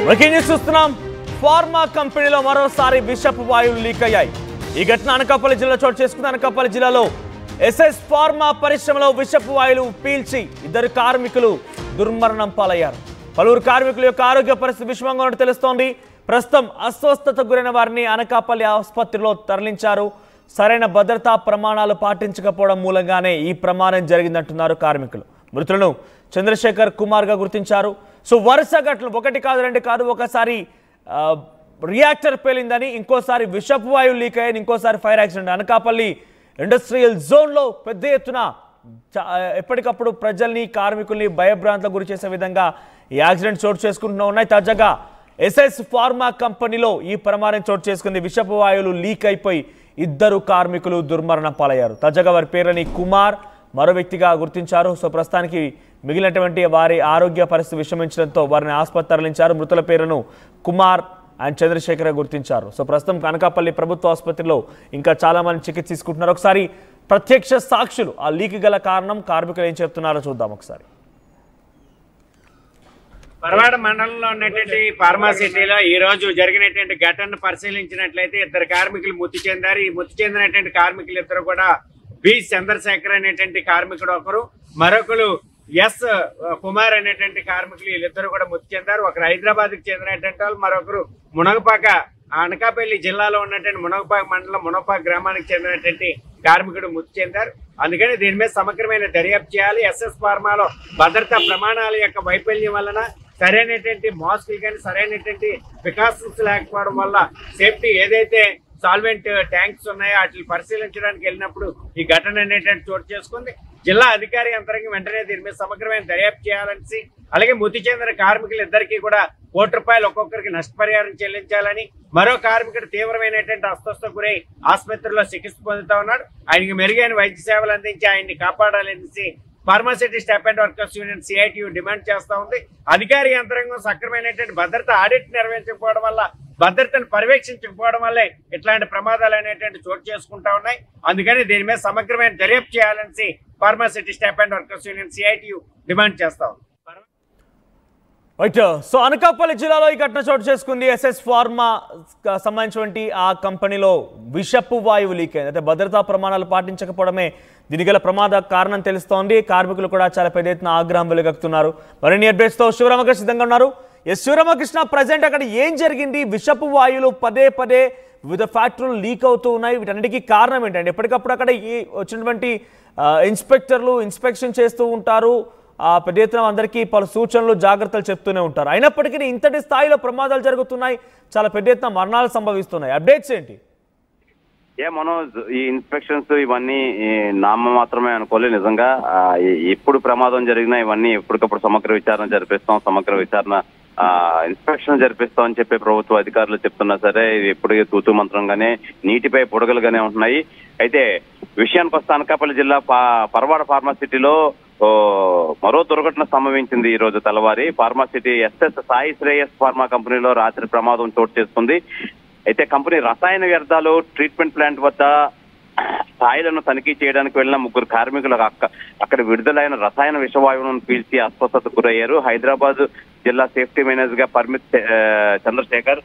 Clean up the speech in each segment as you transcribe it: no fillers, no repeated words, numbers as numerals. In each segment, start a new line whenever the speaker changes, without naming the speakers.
Breaking news చూస్తున్నాం. Pharma కంపెనీలో మరోసారి విషపు వాయువులు లీక్ అయ్యాయి. ఈ ఘటన అనకాపల్లి జిల్లా చోటు చేసుకుంది. అనకాపల్లి జిల్లాలో ఎస్ఎస్ ఫార్మా పరిశ్రమలో విషపు వాయువులు పీల్చి 2 కార్మికులు దుర్మరణం పాలయ్యారు. పలువురు కార్మికుల యొక్క ఆరోగ్య పరిస్థితి విషమంగా ఉన్నట్టు తెలుస్తోంది. ప్రస్తుతం అస్వస్థతకు గురైన వారిని అనకాపల్లి ఆసుపత్రిలో తరలించారు. సరైన భద్రతా ప్రమాణాలు పాటించకపోవడం మూలంగానే ఈ ప్రమాదం జరిగిందంటున్నారు కార్మికులు. మృతులను చంద్రశేఖర్ కుమార్ గా గుర్తించారు. సో వరుస ఘటనలు, 1 కాదు 2 కాదు, ఒకసారి రియాక్టర్ పేలిందని, ఇంకోసారి విషపు వాయువు లీక్ అయ్యింది, ఇంకోసారి ఫైర్ యాక్సిడెంట్. అనకాపల్లి ఇండస్ట్రియల్ జోన్లో పెద్ద ఎత్తున ఎప్పటికప్పుడు ప్రజల్ని, కార్మికుల్ని భయభ్రాంతులకు గురి చేసే విధంగా ఈ యాక్సిడెంట్ చోటు చేసుకుంటూ ఉన్నాయి. తాజాగా ఎస్ఎస్ ఫార్మా కంపెనీలో ఈ ప్రమాదం చోటు చేసుకుంది. విషపు వాయువులు లీక్ అయిపోయి 2 కార్మికులు దుర్మరణం పాలయ్యారు. తాజాగా వారి పేర్లని కుమార్, మరో వ్యక్తిగా గుర్తించారు. సో ప్రస్తుతానికి మిగిలినటువంటి వారి ఆరోగ్య పరిస్థితి విషమించడంతో వారిని ఆసుపత్రి తరలించారు. మృతుల పేరును కుమార్ అండ్ చంద్రశేఖర్ గుర్తించారు. సో ప్రస్తుతం అనకాపల్లి ప్రభుత్వ ఆసుపత్రిలో ఇంకా చాలా మంది చికిత్స తీసుకుంటున్నారు. ఒకసారి ప్రత్యక్ష సాక్షులు ఆ లీక్ గల కారణం, కార్మికులు ఏం చెప్తున్నారో చూద్దాం ఒకసారి.
పరవాడ మండలంలో ఉన్నటువంటి ఫార్మాసిటీలో ఈ రోజు జరిగినటువంటి ఘటనను పరిశీలించినట్లయితే 2 కార్మికులు మృతి చెందారు. ఈ మృతి చెందినటువంటి కార్మికులు ఇద్దరు కూడా బి చంద్రశేఖర్ అనేటువంటి కార్మికుడు ఒకరు, మరొకరు ఎస్ కుమార్ అనేటువంటి కార్మికులు, వీళ్ళిద్దరు కూడా మృతి చెందారు. ఒకరు హైదరాబాద్ కి చెందినటువంటి వాళ్ళు, మరొకరు మునగపాక, అనకాపల్లి జిల్లాలో ఉన్నటువంటి మునగపాక మండలం మునగపాక గ్రామానికి చెందినటువంటి కార్మికుడు మృతి చెందారు. అందుకని దీని మీద సమగ్రమైన దర్యాప్తు చేయాలి. ఎస్ఎస్ ఫార్మాలో భద్రతా ప్రమాణాల యొక్క వైఫల్యం వలన సరైనటువంటి మాస్కులు కానీ సరైనటువంటి ప్రికాషన్స్ లేకపోవడం వల్ల సేఫ్టీ ఏదైతే సాల్వెంట్ ట్యాంక్స్ ఉన్నాయో వాటిని పరిశీలించడానికి వెళ్ళినప్పుడు ఈ ఘటన అనేటువంటి చోటు చేసుకుంది. జిల్లా అధికారి యంత్రాంగం వెంటనే దీని మీద సమగ్రమైన దర్యాప్తు చేయాలని, అలాగే మృతి చెందిన కార్మికులు ఇద్దరికి కూడా ₹1 ఒక్కొక్కరికి నష్టపరిహారం చెల్లించాలని, మరో కార్మికుడు తీవ్రమైనటువంటి అస్వస్థతకు గురై ఆసుపత్రిలో చికిత్స పొందుతా ఉన్నాడు. ఆయనకి మెరుగైన వైద్య సేవలు అందించి ఆయన్ని కాపాడాలనేసి Pharma City staff and workers union CITU demand చేస్తా ఉంది. అధికారి యంత్రాంగం సక్రమైనటువంటి భద్రత ఆడిట్ నిర్వహించకపోవడం వల్ల, భద్రతను పర్యవేక్షించకపోవడం వల్లే ఇట్లాంటి ప్రమాదాలు అనేటువంటి చోటు చేసుకుంటా ఉన్నాయి. అందుకని దీని మీద సమగ్రమైన దర్యాప్తు చేయాలని pharma city staff and workers union CITU demand చేస్తా ఉంది.
రైట్. సో అనకాపల్లి జిల్లాలో ఈ ఘటన చోటు చేసుకుంది. ఎస్ఎస్ ఫార్మా సంబంధించినటువంటి ఆ కంపెనీలో విషపు వాయువు లీక్ అయింది. అయితే భద్రతా ప్రమాణాలు పాటించకపోవడమే దీనికి గల ప్రమాద కారణం తెలుస్తోంది. కార్మికులు కూడా చాలా పెద్ద ఎత్తున ఆగ్రహం వెలుగక్కుతున్నారు. మరిన్ని అప్డేట్స్తో శివరామకృష్ణ సిద్ధంగా ఉన్నారు. శివరామకృష్ణ, ప్రజెంట్ అక్కడ ఏం జరిగింది? విషపు వాయువులు పదే వివిధ ఫ్యాక్టరీలు లీక్ అవుతూ ఉన్నాయి. వీటన్నిటికీ కారణం ఏంటంటే ఎప్పటికప్పుడు అక్కడ వచ్చినటువంటి ఇన్స్పెక్టర్లు ఇన్స్పెక్షన్ చేస్తూ ఉంటారు. పెద్ద ఎత్తున అందరికీ పలు సూచనలు, జాగ్రత్తలు చెప్తూనే ఉంటారు. అయినప్పటికీ ఇంతటి స్థాయిలో ప్రమాదాలు జరుగుతున్నాయి, చాలా పెద్ద ఎత్తున మరణాలు సంభవిస్తున్నాయి. అప్డేట్స్ ఏంటి?
మనోజ్, ఈ ఇన్స్పెక్షన్స్ ఇవన్నీ నామ మాత్రమే అనుకోలే. నిజంగా ఎప్పుడు ప్రమాదం జరిగినా ఇవన్నీ ఎప్పటికప్పుడు సమగ్ర విచారణ జరిపిస్తాం, సమగ్ర విచారణ ఇన్స్పెక్షన్ జరిపిస్తాం అని చెప్పి ప్రభుత్వ అధికారులు చెప్తున్నా సరే ఇది ఎప్పుడు తూతు మంత్రంగానే, నీటిపై పొడగలుగానే ఉంటున్నాయి. అయితే విషయానికి వస్తే అనకాపల్లి జిల్లా పరవాడ ఫార్మాసిటీలో మరో దుర్ఘటన సంభవించింది. ఈ రోజు తెల్లవారి pharma city SS Sai Shreyas pharma కంపెనీలో రాత్రి ప్రమాదం చోటు చేసుకుంది. అయితే కంపెనీ రసాయన వ్యర్థాలు ట్రీట్మెంట్ ప్లాంట్ వద్ద స్థాయిలను తనిఖీ చేయడానికి వెళ్లిన 3 కార్మికులు అక్కడ విడుదలైన రసాయన విషవాయువులను పీల్చి అస్వస్థతకు గురయ్యారు. హైదరాబాద్ జిల్లా సేఫ్టీ మేనేజర్ గా పర్మిత్ చంద్రశేఖర్,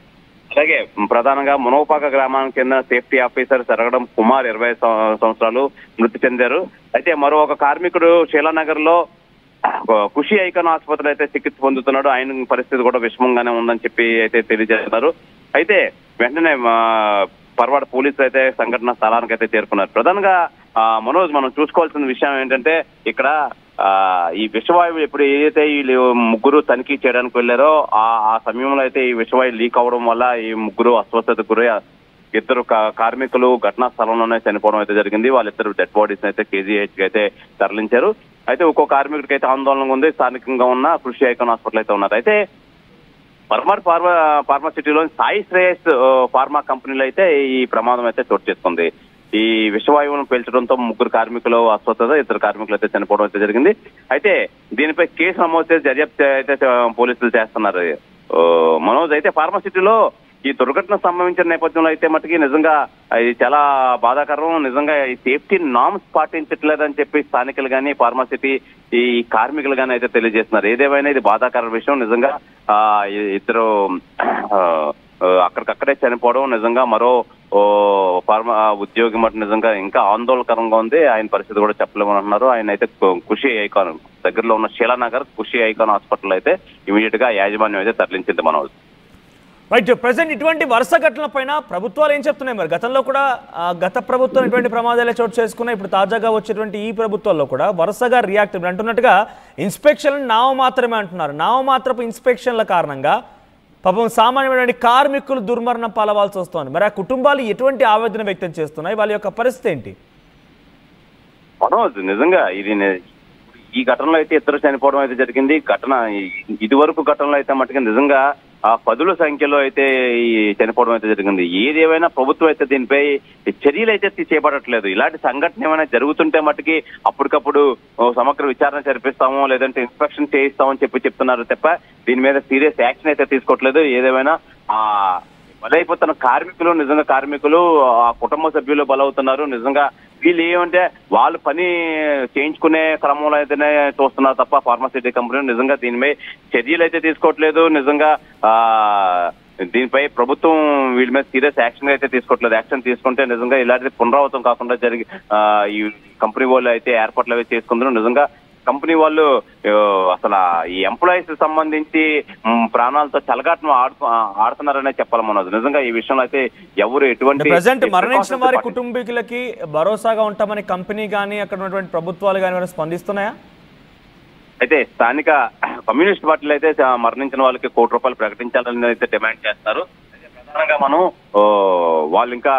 అలాగే ప్రధానంగా మునగపాక గ్రామానికి చెందిన సేఫ్టీ ఆఫీసర్ సరగడం కుమార్ 20 సంవత్సరాలు మృతి చెందారు. అయితే మరో ఒక కార్మికుడు శీలానగర్ లో ఖుషి ఐకాన్ ఆసుపత్రిలో అయితే చికిత్స పొందుతున్నాడు. ఆయన పరిస్థితి కూడా విషమంగానే ఉందని చెప్పి అయితే తెలియజేస్తున్నారు. అయితే వెంటనే పరవాడ పోలీసులు అయితే సంఘటన స్థలానికి అయితే చేరుకున్నారు. ప్రధానంగా మనోజ్, మనం చూసుకోవాల్సిన విషయం ఏంటంటే ఇక్కడ ఈ విషవాయువు ఎప్పుడు ఏదైతే వీళ్ళు 3 తనిఖీ చేయడానికి వెళ్లారో ఆ సమయంలో అయితే ఈ విషవాయువు లీక్ అవడం వల్ల ఈ 3 అస్వస్థతకు గురై 2 కార్మికులు ఘటనా స్థలంలోనే చనిపోవడం అయితే జరిగింది. వాళ్ళిద్దరు డెడ్ బాడీస్ అయితే కేజీహెచ్ కి అయితే తరలించారు. అయితే ఒక్కో కార్మికుడికి అయితే ఆందోళనగా ఉంది. స్థానికంగా ఉన్న కృషి ఐకాన్ హాస్పిటల్ అయితే ఉన్నారు. అయితే పరవాడ ఫార్మాసిటీలో సాయి శ్రేయస్ ఫార్మా కంపెనీలో అయితే ఈ ప్రమాదం అయితే చోటు చేసుకుంది. ఈ విషవాయువును పేల్చడంతో 3 కార్మికులు అస్వస్థత, 2 కార్మికులు అయితే చనిపోవడం అయితే జరిగింది. అయితే దీనిపై కేసు నమోదు చేసి దర్యాప్తు అయితే పోలీసులు చేస్తున్నారు. మనోజ్, అయితే ఫార్మాసిటీలో ఈ దుర్ఘటన సంభవించిన నేపథ్యంలో అయితే మటుకి నిజంగా ఇది చాలా బాధాకరం. నిజంగా ఈ సేఫ్టీ నార్మ్స్ పాటించట్లేదని చెప్పి స్థానికులు కానీ ఫార్మాసిటీ ఈ కార్మికులు కానీ అయితే తెలియజేస్తున్నారు. ఏదేమైనా ఇది బాధాకర విషయం. నిజంగా ఇద్దరు అక్కడికక్కడే చనిపోవడం నిజంగా మరో ఫార్మా ఉద్యోగి మాట నిజంగా ఇంకా ఆందోళనకరంగా ఉంది. ఆయన పరిస్థితి కూడా చెప్పలేమని అంటున్నారు. ఆయన అయితే ఖుషి ఐకాన్ దగ్గరలో ఉన్న శీలానగర్ ఖుషి ఐకాన్ హాస్పిటల్ అయితే ఇమీడియట్ గా యాజమాన్యం అయితే తరలించింది. మనోజ్
రైట్, ప్రజెంట్ ఇటువంటి వరుస ఘటనల పైన ప్రభుత్వాలు ఏం చెప్తున్నాయి? మరి గతంలో కూడా గత ప్రభుత్వం ఇటువంటి ప్రమాదాలే చోటు చేసుకున్నాయి. ఇప్పుడు తాజాగా వచ్చేటువంటి ఈ ప్రభుత్వాల్లో కూడా వరుసగా రియాక్ట్ అంటున్నట్టుగా ఇన్స్పెక్షన్ మాత్రమే అంటున్నారు. మాత్రపు ఇన్స్పెక్షన్ల కారణంగా పాపం సామాన్యమైన కార్మికులు దుర్మరణం పాలవాల్సి వస్తుంది. మరి ఆ కుటుంబాలు ఎటువంటి ఆవేదన వ్యక్తం చేస్తున్నాయి? వాళ్ళ యొక్క పరిస్థితి ఏంటి?
మనోజ్ నిజంగా ఈ ఘటనలో అయితే ఇద్దరు చనిపోవడం అయితే జరిగింది. ఇదివరకు ఘటనలో అయితే మట్టుగా నిజంగా ఆ పదుల సంఖ్యలో అయితే ఈ చనిపోవడం అయితే జరిగింది. ఏదేమైనా ప్రభుత్వం అయితే దీనిపై చర్యలు అయితే చేపట్టట్లేదు. ఇలాంటి సంఘటన ఏమైనా జరుగుతుంటే మట్టుకి అప్పటికప్పుడు సమగ్ర విచారణ జరిపిస్తామో లేదంటే ఇన్స్పెక్షన్ చేయిస్తామని చెప్తున్నారు తప్ప దీని మీద సీరియస్ యాక్షన్ అయితే తీసుకోవట్లేదు. ఏదేమైనా బలైపోతున్న కార్మికులు ఆ కుటుంబ సభ్యులు బలవుతున్నారు. నిజంగా వీళ్ళు ఏమంటే వాళ్ళు పని చేయించుకునే క్రమంలో అయితేనే చూస్తున్నారు తప్ప ఫార్మాసిటీ కంపెనీ నిజంగా దీనిపై చర్యలు అయితే తీసుకోవట్లేదు. నిజంగా దీనిపై ప్రభుత్వం వీళ్ళ మీద సీరియస్ యాక్షన్ అయితే తీసుకోవట్లేదు. యాక్షన్ తీసుకుంటే నిజంగా ఇలాంటిది పునరావృతం కాకుండా ఈ కంపెనీ వాళ్ళు అయితే ఏర్పాట్లు అవి చేసుకుంటున్నారు. నిజంగా కంపెనీ వాళ్ళు అసలు ఈ ఎంప్లాయీస్ సంబంధించి ప్రాణాలతో చెలగాటం ఆడుతున్నారనే చెప్పాలి. మనోజ్ నిజంగా ఈ విషయంలో అయితే ఎవరు ఎటువంటి
ప్రజెంట్ మరణించిన వారి కుటుంబీకులకి భరోసాగా ఉంటామని కంపెనీ కానీ అక్కడ ఉన్నటువంటి ప్రభుత్వాలు కానీ స్పందిస్తున్నాయా?
అయితే స్థానిక కమ్యూనిస్ట్ పార్టీలు అయితే మరణించిన వాళ్ళకి ₹1 కోటి ప్రకటించాలని అయితే డిమాండ్ చేస్తారు. ప్రధానంగా మనం వాళ్ళు ఇంకా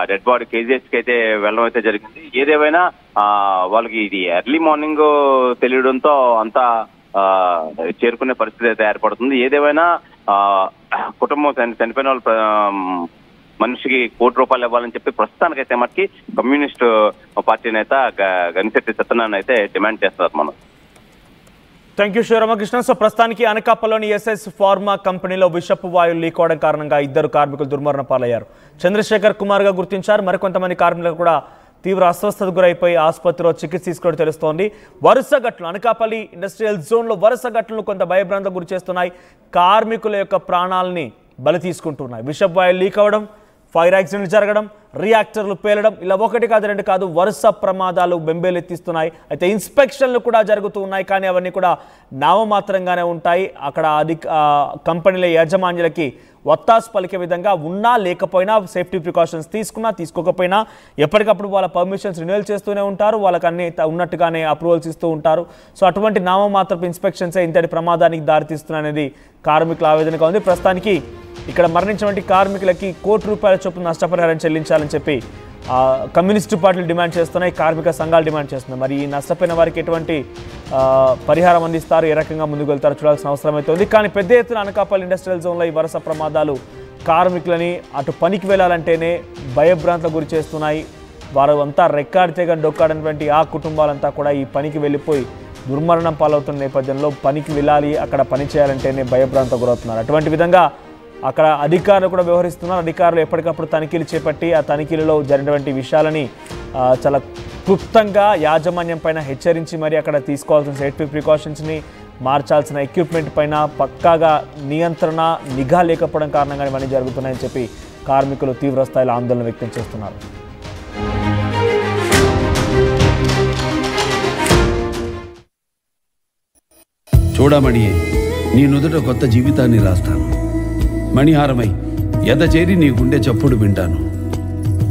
డెడ్ బాడీ కేజీహెచ్ కి అయితే వెళ్ళడం అయితే జరిగింది. ఏదేమైనా వాళ్ళకి ఇది ఎర్లీ మార్నింగ్ తెలియడంతో అంతా చేరుకునే పరిస్థితి అయితే ఏర్పడుతుంది. ఏదేమైనా కుటుంబం చనిపోయిన వాళ్ళ మనిషికి ₹1 కోటి ఇవ్వాలని చెప్పి ప్రస్తుతానికైతే మటుకి కమ్యూనిస్ట్ పార్టీ నేత గనిశెట్టి సత్యనారాయణ అయితే డిమాండ్ చేస్తారు. మనం
థ్యాంక్ యూ శివరామకృష్ణ. సో ప్రస్తుతానికి అనకాపల్లిలోని ఎస్ఎస్ ఫార్మా కంపెనీలో విషపు వాయువులు లీక్ అవడం కారణంగా ఇద్దరు కార్మికులు దుర్మరణ పాలయ్యారు. చంద్రశేఖర్ కుమార్ గా గుర్తించారు. మరికొంతమంది కార్మికులు కూడా తీవ్ర అస్వస్థతకు గురైపోయి ఆసుపత్రిలో చికిత్స తీసుకోవడం తెలుస్తోంది. వరుస ఘటనలు అనకాపల్లి ఇండస్ట్రియల్ జోన్లో వరుస ఘటనలు కొంత భయభ్రాంతకు గురి చేస్తున్నాయి. కార్మికుల యొక్క ప్రాణాలని బలి తీసుకుంటున్నాయి. విషపు వాయువులు లీక్ అవడం, ఫైర్ యాక్సిడెంట్లు జరగడం, రియాక్టర్లు పేలడం, ఇలా ఒకటి కాదు రెండు కాదు వరుస ప్రమాదాలు బెంబేలెత్తిస్తున్నాయి. అయితే ఇన్స్పెక్షన్లు కూడా జరుగుతూ ఉన్నాయి, కానీ అవన్నీ కూడా నామమాత్రంగానే ఉంటాయి. అక్కడ కంపెనీల యాజమాన్యులకి వత్తాసు పలికే విధంగా ఉన్నా లేకపోయినా సేఫ్టీ ప్రికాషన్స్ తీసుకున్నా తీసుకోకపోయినా ఎప్పటికప్పుడు వాళ్ళ పర్మిషన్స్ రిన్యూవల్ చేస్తూనే ఉంటారు. వాళ్ళకి అన్ని ఉన్నట్టుగానే అప్రూవల్స్ ఇస్తూ ఉంటారు. సో అటువంటి నామమాత్రపు ఇన్స్పెక్షన్సే ఇంతటి ప్రమాదానికి దారితీస్తున్నాయనేది కార్మికుల ఆవేదనగా ఉంది. ప్రస్తుతానికి ఇక్కడ మరణించినటువంటి కార్మికులకి ₹1 కోటి చొప్పున నష్టపరిహారం చెల్లించాలని చెప్పి కమ్యూనిస్టు పార్టీలు డిమాండ్ చేస్తున్నాయి, కార్మిక సంఘాలు డిమాండ్ చేస్తున్నాయి. మరి ఈ నష్టపోయిన వారికి ఎటువంటి పరిహారం అందిస్తారు, ఏ రకంగా ముందుకు వెళ్తారో చూడాల్సిన అవసరం అయితే ఉంది. కానీ పెద్ద ఎత్తున అనకాపల్లి ఇండస్ట్రియల్ జోన్లో ఈ వరుస ప్రమాదాలు కార్మికులని అటు పనికి వెళ్ళాలంటేనే భయభ్రాంతులకు గురి చేస్తున్నాయి. వారు అంతా రెక్కాడితే కానీ డొక్కాడనటువంటి ఆ కుటుంబాలంతా కూడా ఈ పనికి వెళ్ళిపోయి దుర్మరణం పాలవుతున్న నేపథ్యంలో పనికి వెళ్ళాలి, అక్కడ పని చేయాలంటేనే భయభ్రాంతకు గురవుతున్నారు. అటువంటి విధంగా అక్కడ అధికారులు కూడా వ్యవహరిస్తున్నారు. అధికారులు ఎప్పటికప్పుడు తనిఖీలు చేపట్టి ఆ తనిఖీలలో జరిగినటువంటి విషయాలని చాలా క్లుప్తంగా యాజమాన్యం పైన హెచ్చరించి మరి అక్కడ తీసుకోవాల్సిన సేఫ్టీ ప్రికాషన్స్ని మార్చాల్సిన ఎక్విప్మెంట్ పైన పక్కాగా నియంత్రణ నిఘా లేకపోవడం కారణంగా ఇవన్నీ జరుగుతున్నాయని చెప్పి కార్మికులు తీవ్ర స్థాయిలో ఆందోళన వ్యక్తం చేస్తున్నారు.
చూడమణి, నీ నుదుట కొత్త జీవితాన్ని రాస్తాను. మణిహారమై ఎద చేరి నీ గుండె చప్పుడు వింటాను.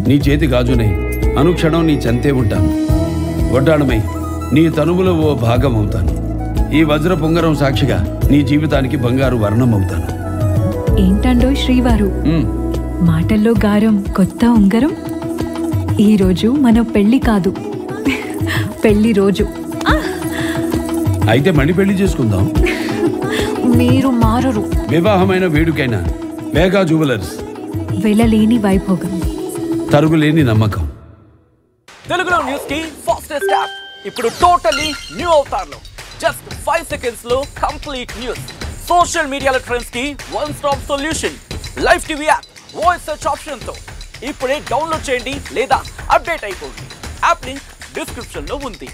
నీ చేతి గాజునై అనుక్షణం నీ చెంతే ఉంటాను. వడ్డాణమై నీ తనువులో ఓ భాగం అవుతాను. ఈ వజ్ర పొంగరం సాక్షిగా నీ జీవితానికి బంగారు వర్ణం అవుతాను.
ఏంటండో శ్రీవారు, మాటల్లో గారం కొత్త ఉంగరం. ఈరోజు మన పెళ్లి కాదు, పెళ్లి రోజు.
అయితే మణి పెళ్లి చేసుకుందాం.
మీరు మారరు.
వివాహమైన వేడుకైనా వేగా జ్యువెలర్స్.
వెలలేని వైభోగం,
తరుగులేని నమ్మకం.
తెలుగులో న్యూస్ కి ఫాస్టెస్ట్ యాప్ ఇప్పుడు టోటలీ న్యూ అవతార్లో. జస్ట్ 5 seconds లో కంప్లీట్ న్యూస్. సోషల్ మీడియాలో ట్రెండ్స్ కి one stop solution. Live TV app voice search option తో ఇప్పుడే డౌన్లోడ్ చేయండి లేదా అప్డేట్ అయిపోండి. యాప్ లింక్ డిస్క్రిప్షన్ లో ఉంది.